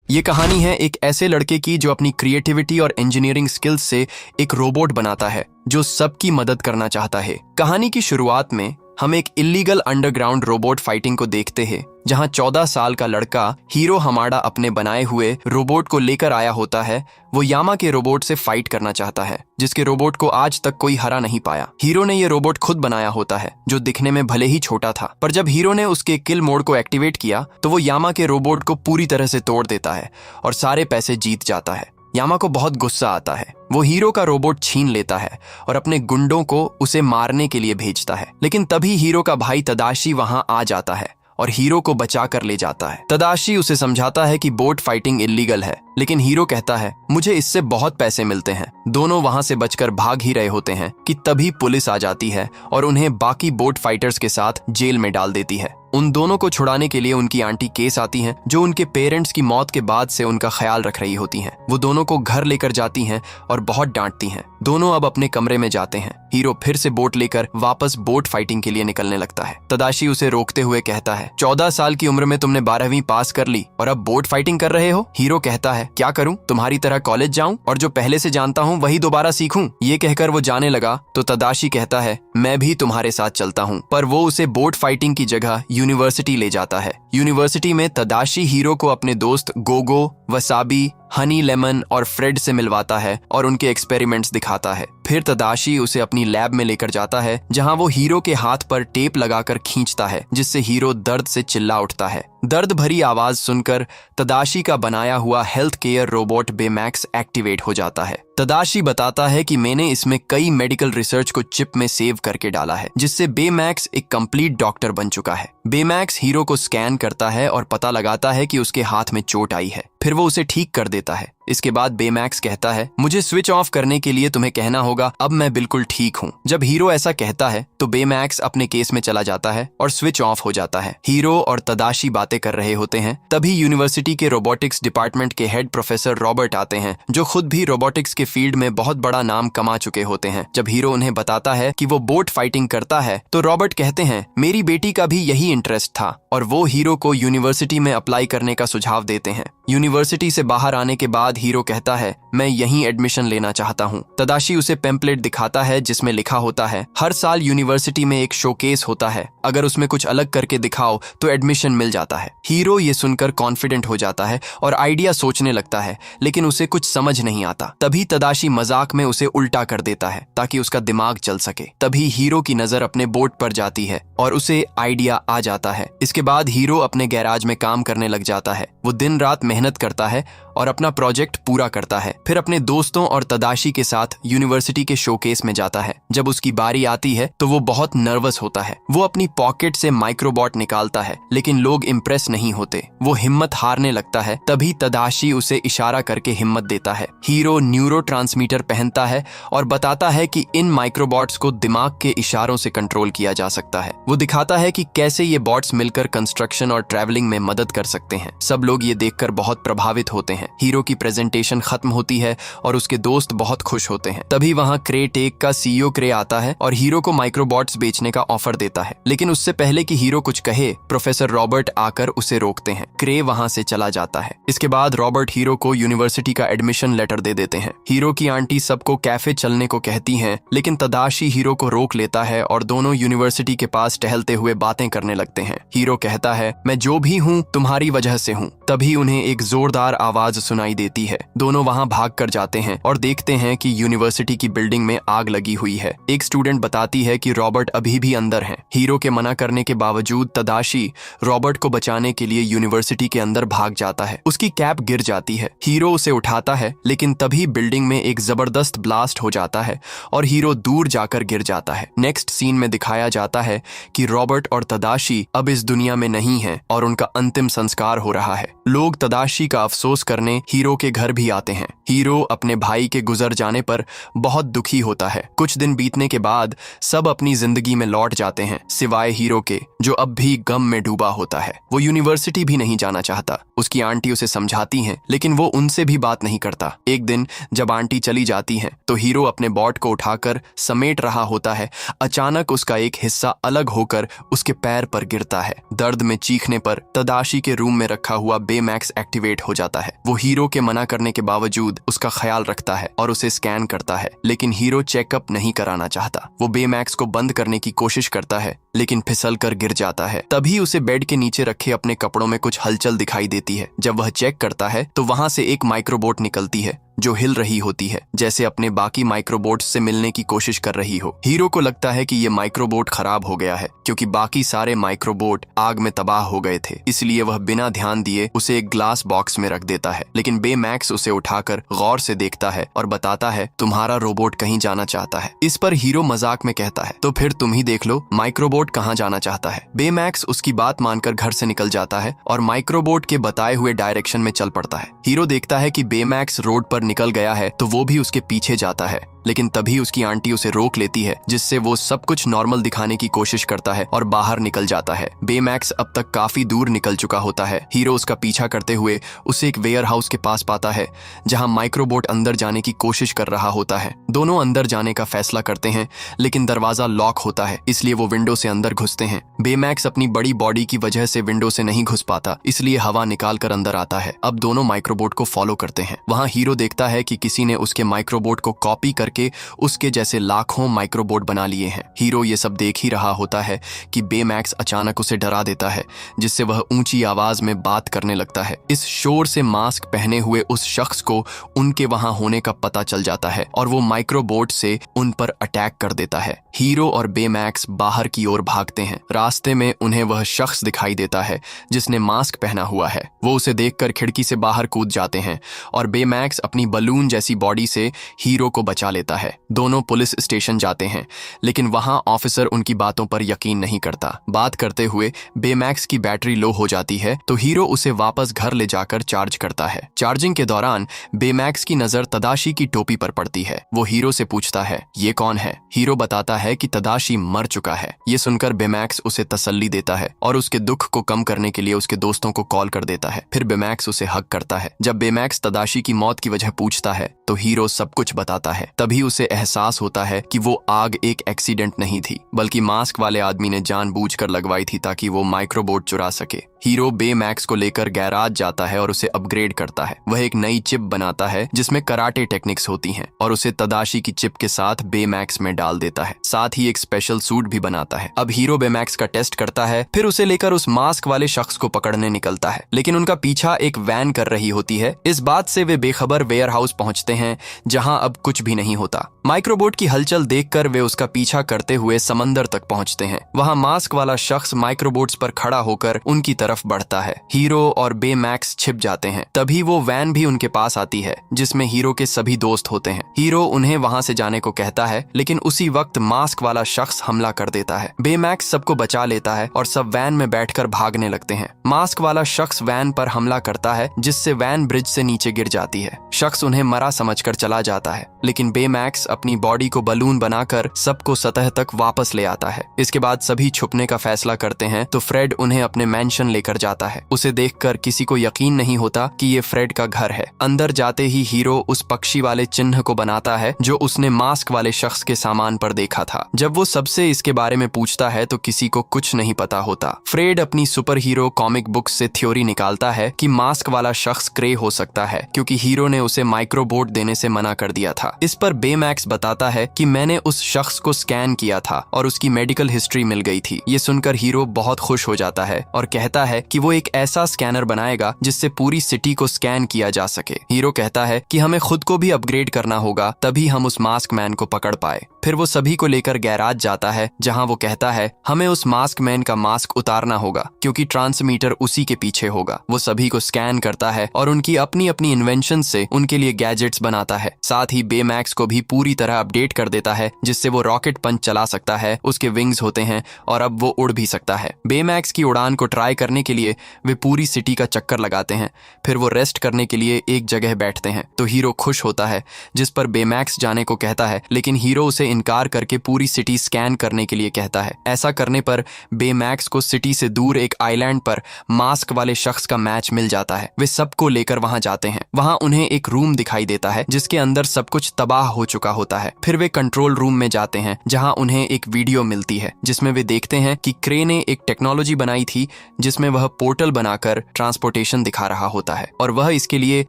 ये कहानी है एक ऐसे लड़के की जो अपनी क्रिएटिविटी और इंजीनियरिंग स्किल्स से एक रोबोट बनाता है जो सबकी मदद करना चाहता है। कहानी की शुरुआत में हम एक इलीगल अंडरग्राउंड रोबोट फाइटिंग को देखते हैं, जहां 14 साल का लड़का हीरो हमाडा अपने बनाए हुए रोबोट को लेकर आया होता है। वो यामा के रोबोट से फाइट करना चाहता है, जिसके रोबोट को आज तक कोई हरा नहीं पाया। हीरो ने ये रोबोट खुद बनाया होता है, जो दिखने में भले ही छोटा था, पर जब हीरो ने उसके किल मोड को एक्टिवेट किया तो वो यामा के रोबोट को पूरी तरह से तोड़ देता है और सारे पैसे जीत जाता है। यामा को बहुत गुस्सा आता है। वो हीरो का रोबोट छीन लेता है और अपने गुंडों को उसे मारने के लिए भेजता है, लेकिन तभी हीरो का भाई तदाशी वहां आ जाता है और हीरो को बचा कर ले जाता है। तदाशी उसे समझाता है कि बोट फाइटिंग इलीगल है, लेकिन हीरो कहता है मुझे इससे बहुत पैसे मिलते हैं। दोनों वहां से बचकर भाग ही रहे होते हैं कि तभी पुलिस आ जाती है और उन्हें बाकी बोट फाइटर्स के साथ जेल में डाल देती है। उन दोनों को छुड़ाने के लिए उनकी आंटी केस आती हैं, जो उनके पेरेंट्स की मौत के बाद से उनका ख्याल रख रही होती हैं। वो दोनों को घर लेकर जाती हैं और बहुत डांटती हैं। दोनों अब अपने कमरे में जाते हैं। हीरो फिर से बोट लेकर वापस बोट फाइटिंग के लिए निकलने लगता है। तदाशी उसे रोकते हुए कहता है 14 साल की उम्र में तुमने 12वीं पास कर ली और अब बोट फाइटिंग कर रहे हो। हीरो कहता है क्या करूं, तुम्हारी तरह कॉलेज जाऊं और जो पहले से जानता हूं वही दोबारा सीखूं। ये कहकर वो जाने लगा तो तदाशी कहता है मैं भी तुम्हारे साथ चलता हूं, पर वो उसे बोट फाइटिंग की जगह यूनिवर्सिटी ले जाता है। यूनिवर्सिटी में तदाशी हीरो को अपने दोस्त गोगो, वसाबी, हनी लेमन और फ्रेड से मिलवाता है और उनके एक्सपेरिमेंट्स दिखाता है। फिर तदाशी उसे अपनी लैब में लेकर जाता है, जहां वो हीरो के हाथ पर टेप लगाकर खींचता है, जिससे हीरो दर्द से चिल्ला उठता है। दर्द भरी आवाज सुनकर तदाशी का बनाया हुआ हेल्थ केयर रोबोट बेमैक्स एक्टिवेट हो जाता है। तदाशी बताता है कि मैंने इसमें कई मेडिकल रिसर्च को चिप में सेव करके डाला है, जिससे बेमैक्स एक कंप्लीट डॉक्टर बन चुका है। बेमैक्स हीरो को स्कैन करता है और पता लगाता है कि उसके हाथ में चोट आई है। फिर वो उसे ठीक कर देता है। इसके बाद बेमैक्स कहता है मुझे स्विच ऑफ करने के लिए तुम्हें कहना होगा, अब मैं बिल्कुल ठीक हूँ। जब हीरो ऐसा कहता है तो बेमैक्स अपने केस में चला जाता है और स्विच ऑफ हो जाता है। हीरो और तदाशी बातें कर रहे होते हैं, तभी यूनिवर्सिटी के रोबोटिक्स डिपार्टमेंट के हेड प्रोफेसर रॉबर्ट आते हैं, जो खुद भी रोबोटिक्स के फील्ड में बहुत बड़ा नाम कमा चुके होते हैं। जब हीरो उन्हें बताता है कि वो बोट फाइटिंग करता है तो रॉबर्ट कहते हैं मेरी बेटी का भी यही इंटरेस्ट था, और वो हीरो को यूनिवर्सिटी में अप्लाई करने का सुझाव देते हैं। यूनिवर्सिटी से बाहर आने के बाद हीरो कहता है मैं यहीं एडमिशन लेना चाहता हूँ। तदाशी उसे पेम्पलेट दिखाता है जिसमें लिखा होता है हर साल यूनिवर्सिटी में एक शोकेस होता है, अगर उसमें कुछ अलग करके दिखाओ तो एडमिशन मिल जाता है। हीरो ये सुनकर कॉन्फिडेंट हो जाता है और आइडिया सोचने लगता है, लेकिन उसे कुछ समझ नहीं आता। तभी तदाशी मजाक में उसे उल्टा कर देता है ताकि उसका दिमाग चल सके। तभी हीरो की नजर अपने बोट पर जाती है और उसे आइडिया आ जाता है। इसके बाद हीरो अपने गैराज में काम करने लग जाता है। वो दिन रात मेहनत करता है और अपना प्रोजेक्ट पूरा करता है। फिर अपने दोस्तों और तदाशी के साथ यूनिवर्सिटी के शोकेस में जाता है। जब उसकी बारी आती है तो वो बहुत नर्वस होता है। वो अपनी पॉकेट से माइक्रोबॉट निकालता है, लेकिन लोग इम्प्रेस नहीं होते। वो हिम्मत हारने लगता है। तभी तदाशी उसे इशारा करके हिम्मत देता है। हीरो न्यूरोट्रांसमीटर पहनता है और बताता है कि इन माइक्रोबॉट्स को दिमाग के इशारों से कंट्रोल किया जा सकता है। वो दिखाता है कि कैसे ये बॉट्स मिलकर कंस्ट्रक्शन और ट्रैवलिंग में मदद कर सकते हैं। सब लोग ये देखकर बहुत प्रभावित होते हैं। हीरो की प्रेजेंटेशन खत्म होती है और उसके दोस्त बहुत खुश होते हैं। तभी वहां क्रे टेक का सीईओ क्रे आता है और हीरो को माइक्रोबॉट्स बेचने का ऑफर देता है, लेकिन उससे पहले कि हीरो कुछ कहे प्रोफेसर रॉबर्ट आकर उसे रोकते हैं। क्रे वहां से चला जाता है। इसके बाद रॉबर्ट हीरो को यूनिवर्सिटी का एडमिशन लेटर दे देते हैं। हीरो की आंटी सबको कैफे चलने को कहती हैं, लेकिन तदाशी हीरो को रोक लेता है और दोनों यूनिवर्सिटी के पास टहलते हुए बातें करने लगते हैं। हीरो कहता है मैं जो भी हूँ तुम्हारी वजह से हूँ। तभी उन्हें एक जोरदार आवाज सुनाई देती है। दोनों वहां भाग कर जाते हैं और देखते हैं कि यूनिवर्सिटी की बिल्डिंग में आग लगी हुई है। एक स्टूडेंट बताती है कि रॉबर्ट अभी भी अंदर हैं। हीरो के मना करने के बावजूद तदाशी रॉबर्ट को बचाने के लिए यूनिवर्सिटी के अंदर भाग जाता है। उसकी कैप गिर जाती है। हीरो उसे उठाता है, लेकिन तभी बिल्डिंग में एक जबरदस्त ब्लास्ट हो जाता है और हीरो दूर जाकर गिर जाता है। नेक्स्ट सीन में दिखाया जाता है कि रॉबर्ट और तदाशी अब इस दुनिया में नहीं है और उनका अंतिम संस्कार हो रहा है। लोग तदाशी का अफसोस करने हीरो के घर भी आते हैं। हीरो अपने भाई के गुजर जाने पर बहुत दुखी होता है। कुछ दिन बीतने के बाद सब अपनी जिंदगी में लौट जाते हैं, सिवाय हीरो के, जो अब भी गम में डूबा होता है। वो यूनिवर्सिटी भी नहीं जाना चाहता। उसकी आंटी उसे समझाती हैं, लेकिन वो उनसे भी बात नहीं करता। एक दिन जब आंटी चली जाती हैं, तो हीरो अपने बॉट को उठाकर समेट रहा होता है। अचानक उसका एक हिस्सा अलग होकर उसके पैर पर गिरता है। दर्द में चीखने पर तदाशी के रूम में रखा हुआ बेमैक्स एक्टिवेट हो जाता है। वो हीरो के मना करने के बावजूद उसका ख्याल रखता है और उसे स्कैन करता है, लेकिन हीरो चेकअप नहीं कराना चाहता। वो बेमैक्स को बंद करने की कोशिश करता है, लेकिन फिसल कर गिर जाता है। तभी उसे बेड के नीचे रखे अपने कपड़ों में कुछ हलचल दिखाई देती है। जब वह चेक करता है तो वहां से एक माइक्रोबोट निकलती है जो हिल रही होती है, जैसे अपने बाकी माइक्रोबोट्स से मिलने की कोशिश कर रही हो। हीरो को लगता है कि ये माइक्रोबोट खराब हो गया है, क्योंकि बाकी सारे माइक्रोबोट आग में तबाह हो गए थे। इसलिए वह बिना ध्यान दिए उसे एक ग्लास बॉक्स में रख देता है, लेकिन बेमैक्स उसे उठाकर गौर से देखता है और बताता है, तुम्हारा रोबोट कहीं जाना चाहता है। इस पर हीरो मजाक में कहता है, तो फिर तुम ही देख लो माइक्रोबोट कहाँ जाना चाहता है। बेमैक्स उसकी बात मानकर घर से निकल जाता है और माइक्रोबोट के बताए हुए डायरेक्शन में चल पड़ता है। हीरो देखता है कि बेमैक्स रोड पर निकल गया है, तो वो भी उसके पीछे जाता है, लेकिन तभी उसकी आंटी उसे रोक लेती है, जिससे वो सब कुछ नॉर्मल दिखाने की कोशिश करता है और बाहर निकल जाता है। बेमैक्स अब तक काफी दूर निकल चुका होता है। हीरो उसका पीछा करते हुए उसे एक वेयर हाउस के पास पाता है, जहां माइक्रोबोट अंदर जाने की कोशिश कर रहा होता है। दोनों अंदर जाने का फैसला करते हैं, लेकिन दरवाजा लॉक होता है, इसलिए वो विंडो से अंदर घुसते हैं। बेमैक्स अपनी बड़ी बॉडी की वजह से विंडो से नहीं घुस पाता, इसलिए हवा निकाल कर अंदर आता है। अब दोनों माइक्रोबोट को फॉलो करते हैं। वहां हीरो देखता है कि किसी ने उसके माइक्रोबोट को कॉपी करके उसके जैसे लाखों माइक्रोबोट बना लिए हैं। हीरो ये सब देख ही रहा होता है कि बेमैक्स अचानक उसे डरा देता है, जिससे वह ऊंची आवाज में बात करने लगता है। इस शोर से मास्क पहने हुए उस शख्स को उनके वहां होने का पता चल जाता है और वो माइक्रोबोट से उन पर अटैक कर देता है। हीरो और बेमैक्स बाहर की ओर भागते हैं। रास्ते में उन्हें वह शख्स दिखाई देता है जिसने मास्क पहना हुआ है। वो उसे देखकर खिड़की से बाहर कूद जाते हैं और बेमैक्स अपनी बलून जैसी बॉडी से हीरो को बचा लेता है। दोनों पुलिस स्टेशन जाते हैं, लेकिन वहां ऑफिसर उनकी बातों पर यकीन नहीं करता। बात करते हुए बेमैक्स की बैटरी लो हो जाती है, तो हीरो उसे वापस घर ले जाकर चार्ज करता है। चार्जिंग के दौरान बेमैक्स की नजर तदाशी की टोपी पर पड़ती है। वो हीरो से पूछता है, ये कौन है? हीरो बताता है कि तदाशी मर चुका है। ये सुनकर बेमैक्स उसे तसल्ली देता है और उसके दुख को कम करने के लिए उसके दोस्तों को कॉल कर देता है। फिर बेमैक्स उसे हक करता है। जब बेमैक्स तदाशी की मौत की वजह पूछता है, तो हीरो सब कुछ बताता है। तभी उसे एहसास होता है कि वो आग एक एक्सीडेंट नहीं थी, बल्कि मास्क वाले आदमी ने जानबूझकर लगवाई थी ताकि वो माइक्रोबोट चुरा सके। हीरो बेमैक्स को लेकर गैराज जाता है और उसे अपग्रेड करता है। वह एक नई चिप बनाता है जिसमें कराटे टेक्निक्स होती हैं और उसे तदाशी की चिप के साथ बेमैक्स में डाल देता है। साथ ही एक स्पेशल सूट भी बनाता है। अब हीरो बेमैक्स का टेस्ट करता है, फिर उसे लेकर उस मास्क वाले शख्स को पकड़ने निकलता है, लेकिन उनका पीछा एक वैन कर रही होती है। इस बात से वे बेखबर वेयर हाउस पहुंचते हैं, जहां अब कुछ भी नहीं होता। माइक्रोबोट की हलचल देखकर वे उसका पीछा करते हुए समंदर तक पहुंचते हैं। वहां मास्क वाला शख्स माइक्रोबोट्स पर खड़ा होकर उनकी तरफ बढ़ता है। हीरो और बेमैक्स छिप जाते हैं। तभी वो वैन भी उनके पास आती है, जिसमें हीरो के सभी दोस्त होते हैं। हीरो उन्हें वहां से जाने को कहता है, लेकिन उसी वक्त मास्क वाला शख्स हमला कर देता है। बेमैक्स सबको बचा लेता है और सब वैन में बैठकर भागने लगते हैं। मास्क वाला शख्स वैन पर हमला करता है, जिससे वैन ब्रिज से नीचे गिर जाती है। शख्स उन्हें मरा समझकर चला जाता है, लेकिन बेमैक्स अपनी बॉडी को बलून बनाकर सबको सतह तक वापस ले आता है। इसके बाद सभी छुपने का फैसला करते हैं, तो फ्रेड उन्हें अपने मैंशन लेकर जाता है। उसे देखकर किसी को यकीन नहीं होता कि ये फ्रेड का घर है। अंदर जाते ही हीरो उस पक्षी वाले चिन्ह को बनाता है जो उसने मास्क वाले शख्स के सामान पर देखा था। जब वो सबसे इसके बारे में पूछता है तो किसी को कुछ नहीं पता होता। फ्रेड अपनी सुपर हीरो कॉमिक बुक से थ्योरी निकालता है कि मास्क वाला शख्स ग्रे हो सकता है, क्योंकि हीरो ने उसे माइक्रोबोट देने से मना कर दिया था। इस पर बेमैक्स बताता है कि मैंने उस शख्स को स्कैन किया था और उसकी मेडिकल हिस्ट्री मिल गई थी। ये सुनकर हीरो बहुत खुश हो जाता है और कहता है कि वो एक ऐसा स्कैनर बनाएगा जिससे पूरी सिटी को स्कैन किया जा सके। हीरो कहता है कि हमें खुद को भी अपग्रेड करना होगा, तभी हम उस मास्क मैन को पकड़ पाए। फिर वो सभी को लेकर गैराज जाता है, जहां वो कहता है हमें उस मास्क मैन का मास्क उतारना होगा, क्योंकि ट्रांसमीटर उसी के पीछे होगा। वो सभी को स्कैन करता है और उनकी अपनी अपनी इन्वेंशन से उनके लिए गैजेट्स बनाता है। साथ ही बेमैक्स को भी पूरी पूरी तरह अपडेट कर देता है, जिससे वो रॉकेट पंच चला सकता है, उसके विंग्स होते हैं और अब वो उड़ भी सकता है। बेमैक्स की उड़ान को ट्राई करने के लिए वे पूरी सिटी का चक्कर लगाते हैं। फिर वो रेस्ट करने के लिए एक जगह बैठते हैं तो हीरो खुश होता है, जिस पर बेमैक्स जाने को कहता है, लेकिन हीरो उसे इनकार करके पूरी सिटी स्कैन करने के लिए कहता है। ऐसा करने पर बेमैक्स को सिटी से दूर एक आइलैंड पर मास्क वाले शख्स का मैच मिल जाता है। वे सबको लेकर वहां जाते हैं। वहां उन्हें एक रूम दिखाई देता है जिसके अंदर सब कुछ तबाह हो चुका होता है। फिर वे कंट्रोल रूम में जाते हैं जहां उन्हें एक वीडियो मिलती है जिसमें वे देखते हैं कि क्रे ने एक टेक्नोलॉजी बनाई थी जिसमें वह पोर्टल बनाकर ट्रांसपोर्टेशन दिखा रहा होता है और वह इसके लिए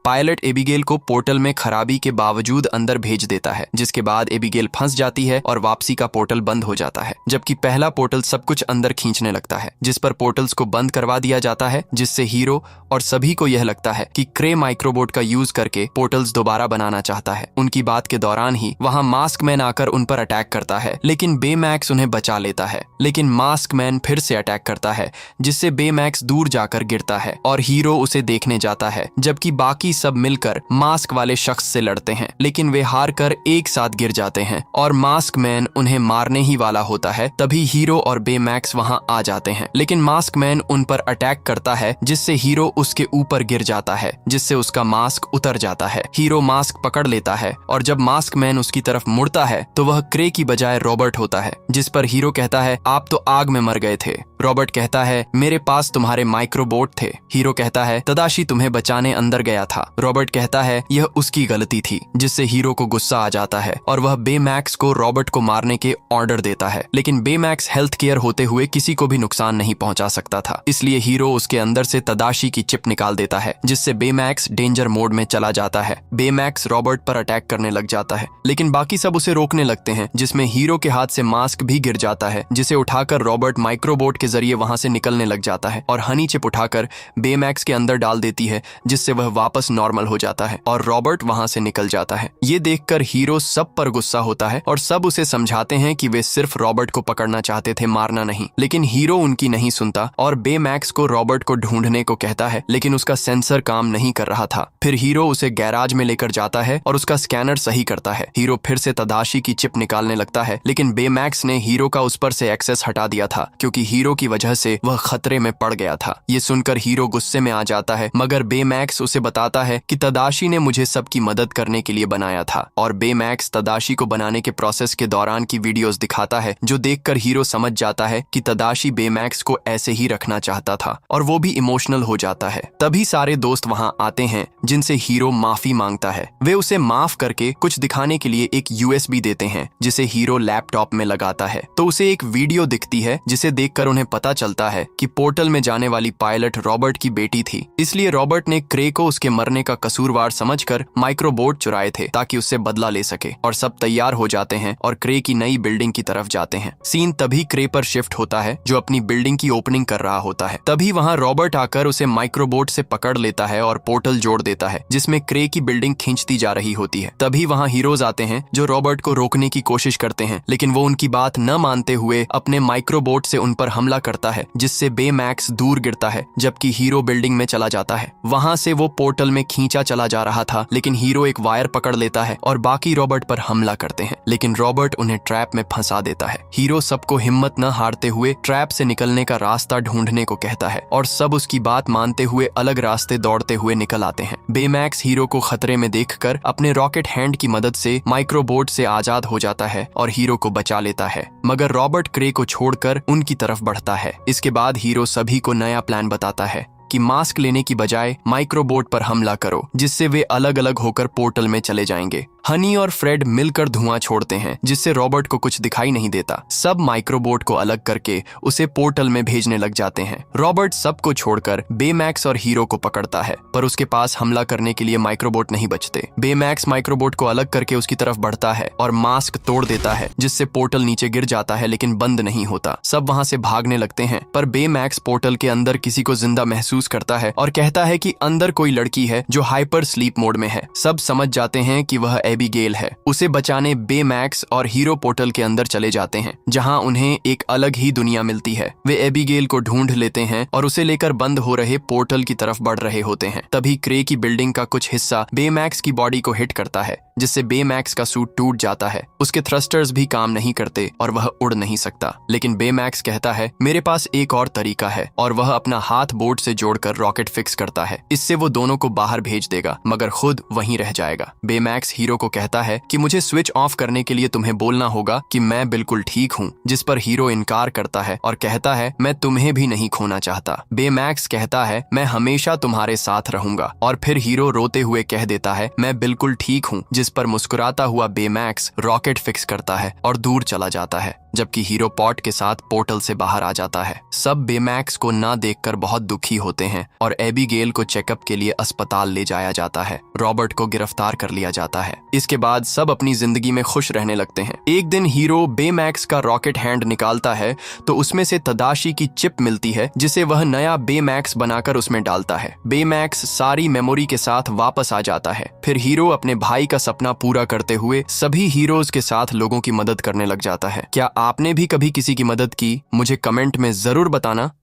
पायलट एबिगेल को पोर्टल में खराबी के बावजूद अंदर भेज देता है, जिसके बाद एबिगेल फंस जाती है और वापसी का पोर्टल बंद हो जाता है, जबकि पहला पोर्टल सब कुछ अंदर खींचने लगता है, जिस पर पोर्टल्स को बंद करवा दिया जाता है, जिससे हीरो और सभी को यह लगता है कि क्रे माइक्रोबोट का यूज करके पोर्टल्स दोबारा बनाना चाहता है। उनकी बात के दौरान ही वहां मास्क मैन आकर उन पर अटैक करता है, लेकिन बेमैक्स उन्हें बचा लेता है। लेकिन मास्क मैन फिर से अटैक करता है, जिससे बेमैक्स दूर जाकर गिरता है और हीरो उसे देखने जाता है, जबकि बाकी सब मिलकर मास्क वाले शख्स से लड़ते हैं, लेकिन वे हार कर एक साथ गिर जाते हैं और मास्क मैन उन्हें मारने ही वाला होता है। तभी हीरो और बेमैक्स वहां आ जाते हैं, लेकिन मास्क मैन उन पर अटैक करता है, जिससे हीरो उसके ऊपर गिर जाता है, जिससे उसका मास्क उतर जाता है। हीरो मास्क पकड़ लेता है और जब मास्क मैन उसकी तरफ मुड़ता है तो वह क्रे की बजाय रॉबर्ट होता है, जिस पर हीरो कहता है, आप तो आग में मर गए थे। रॉबर्ट कहता है, मेरे पास तुम्हारे माइक्रोबोट थे। हीरो कहता है, तदाशी तुम्हें बचाने अंदर गया था। रॉबर्ट कहता है, यह उसकी गलती थी, जिससे हीरो को गुस्सा आ जाता है और वह बेमैक्स को रॉबर्ट को मारने के ऑर्डर देता है। लेकिन बेमैक्स हेल्थ केयर होते हुए किसी को भी नुकसान नहीं पहुंचा सकता था, इसलिए हीरो उसके अंदर से तदाशी की चिप निकाल देता है, जिससे बेमैक्स डेंजर मोड में चला जाता है। बेमैक्स रॉबर्ट पर अटैक करने लग जाता है, लेकिन बाकी सब उसे रोकने लगते हैं, जिसमें हीरो के हाथ से मास्क भी गिर जाता है, जिसे उठाकर रॉबर्ट माइक्रोबोट के जरिए वहां से निकलने लग जाता है और हनी चिप उठाकर बेमैक्स के अंदर डाल देती है, जिससे वह वापस नॉर्मल हो जाता है और रॉबर्ट वहां से निकल जाता है। ये देखकर हीरो सब पर गुस्सा होता है और सब उसे समझाते हैं कि वे सिर्फ रॉबर्ट को पकड़ना चाहते थे, मारना नहीं। लेकिन हीरो उनकी नहीं सुनता और बेमैक्स को रॉबर्ट को ढूंढने को कहता है, लेकिन उसका सेंसर काम नहीं कर रहा था। फिर हीरो उसे गैराज में लेकर जाता है और उसका स्कैनर सही करता है। हीरो फिर से तदाशी की चिप निकालने लगता है, लेकिन बेमैक्स ने हीरो का उस पर से एक्सेस हटा दिया था, क्योंकि हीरो की वजह से वह खतरे में पड़ गया था। ये सुनकर हीरो गुस्से में आ जाता है, मगर बेमैक्स उसे बताता है कि तदाशी ने मुझे सबकी मदद करने के लिए बनाया था और बेमैक्स तदाशी को बनाने के प्रोसेस के दौरान की वीडियोस दिखाता है, जो देखकर हीरो समझ जाता है कि तदाशी बेमैक्स को ऐसे ही रखना चाहता था और वो भी इमोशनल हो जाता है। तभी सारे दोस्त वहां आते हैं, जिनसे हीरो माफी मांगता है। वे उसे माफ करके कुछ दिखाने के लिए एक यूएसबी देते हैं, जिसे हीरो लैपटॉप में लगाता है, तो उसे एक वीडियो दिखती है, जिसे देखकर उन्हें पता चलता है कि पोर्टल में जाने वाली पायलट रॉबर्ट की बेटी थी। इसलिए रॉबर्ट ने क्रे को उसके मरने का कसूरवार समझकर माइक्रोबोट चुराए थे ताकि उससे बदला ले सके, और सब तैयार हो जाते हैं और क्रे की नई बिल्डिंग की तरफ जाते हैं। सीन तभी क्रे पर शिफ्ट होता है, जो अपनी बिल्डिंग की ओपनिंग कर रहा होता है। तभी वहां रॉबर्ट आकर उसे माइक्रोबोट से पकड़ लेता है और पोर्टल जोड़ देता है, जिसमें क्रे की बिल्डिंग खींचती जा रही होती है। तभी वहां हीरोज आते हैं, जो रॉबर्ट को रोकने की कोशिश करते हैं, लेकिन वो उनकी बात न मानते हुए अपने माइक्रोबोट से उन पर हमला करता है, जिससे बेमैक्स दूर गिरता है, जबकि हीरो बिल्डिंग में चला जाता है। वहां से वो पोर्टल में खींचा चला जा रहा था, लेकिन हीरो एक वायर पकड़ लेता है और बाकी रॉबर्ट पर हमला करते हैं, लेकिन रॉबर्ट उन्हें ट्रैप में फंसा देता है। हीरो सबको हिम्मत न हारते हुए ट्रैप से निकलने का रास्ता ढूंढने को कहता है और सब उसकी बात मानते हुए अलग रास्ते दौड़ते हुए निकल आते हैं। बेमैक्स हीरो को खतरे में देखकर अपने रॉकेट हैंड की मदद से माइक्रोबोट से आजाद हो जाता है और हीरो को बचा लेता है, मगर रॉबर्ट क्रे को छोड़कर उनकी तरफ बढ़ता है। इसके बाद हीरो सभी को नया प्लान बताता है कि मास्क लेने की बजाय माइक्रोबोट पर हमला करो, जिससे वे अलग अलग होकर पोर्टल में चले जाएंगे। हनी और फ्रेड मिलकर धुआं छोड़ते हैं, जिससे रॉबर्ट को कुछ दिखाई नहीं देता। सब माइक्रोबोट को अलग करके उसे पोर्टल में भेजने लग जाते हैं। रॉबर्ट सबको छोड़कर बेमैक्स और हीरो को पकड़ता है, पर उसके पास हमला करने के लिए माइक्रोबोट नहीं बचते। बेमैक्स माइक्रोबोट को अलग करके उसकी तरफ बढ़ता है और मास्क तोड़ देता है, जिससे पोर्टल नीचे गिर जाता है, लेकिन बंद नहीं होता। सब वहां से भागने लगते हैं, पर बेमैक्स पोर्टल के अंदर किसी को जिंदा महसूस करता है और कहता है कि अंदर कोई लड़की है जो हाइपर स्लीप मोड में है। सब समझ जाते हैं कि वह एबिगेल है। उसे बचाने बेमैक्स और हीरो पोर्टल के अंदर चले जाते हैं, जहां उन्हें एक अलग ही दुनिया मिलती है। वे एबिगेल को ढूंढ लेते हैं और उसे लेकर बंद हो रहे पोर्टल की तरफ बढ़ रहे होते हैं। तभी क्रे की बिल्डिंग का कुछ हिस्सा बेमैक्स की बॉडी को हिट करता है, जिससे बेमैक्स का सूट टूट जाता है। उसके थ्रस्टर्स भी काम नहीं करते और वह उड़ नहीं सकता। लेकिन बेमैक्स कहता है मेरे पास एक और तरीका है, और वह अपना हाथ बोर्ड से जोड़कर रॉकेट फिक्स करता है। इससे वो दोनों को बाहर भेज देगा मगर खुद वहीं रह जाएगा। बेमैक्स हीरो को कहता है कि मुझे स्विच ऑफ करने के लिए तुम्हें बोलना होगा कि मैं बिल्कुल ठीक हूँ, जिस पर हीरो इनकार करता है और कहता है मैं तुम्हें भी नहीं खोना चाहता। बेमैक्स कहता है मैं हमेशा तुम्हारे साथ रहूंगा, और फिर हीरो रोते हुए कह देता है मैं बिल्कुल ठीक हूँ, जिस पर मुस्कुराता हुआ बेमैक्स रॉकेट फिक्स करता है और दूर चला जाता है, जबकि हीरो पॉट के साथ पोर्टल से बाहर आ जाता है। सब बेमैक्स को ना देखकर बहुत दुखी होते हैं और एबीगेल को चेकअप के लिए अस्पताल ले जाया जाता है। रॉबर्ट को गिरफ्तार कर लिया जाता है। इसके बाद सब अपनी जिंदगी में खुश रहने लगते हैं। एक दिन हीरो बेमैक्स का रॉकेट हैंड निकालता है तो उसमें से तदाशी की चिप मिलती है, जिसे वह नया बेमैक्स बनाकर उसमें डालता है। बेमैक्स सारी मेमोरी के साथ वापस आ जाता है। फिर हीरो अपने भाई का सपना पूरा करते हुए सभी हीरोज के साथ लोगों की मदद करने लग जाता है। क्या आपने भी कभी किसी की मदद की? मुझे कमेंट में जरूर बताना।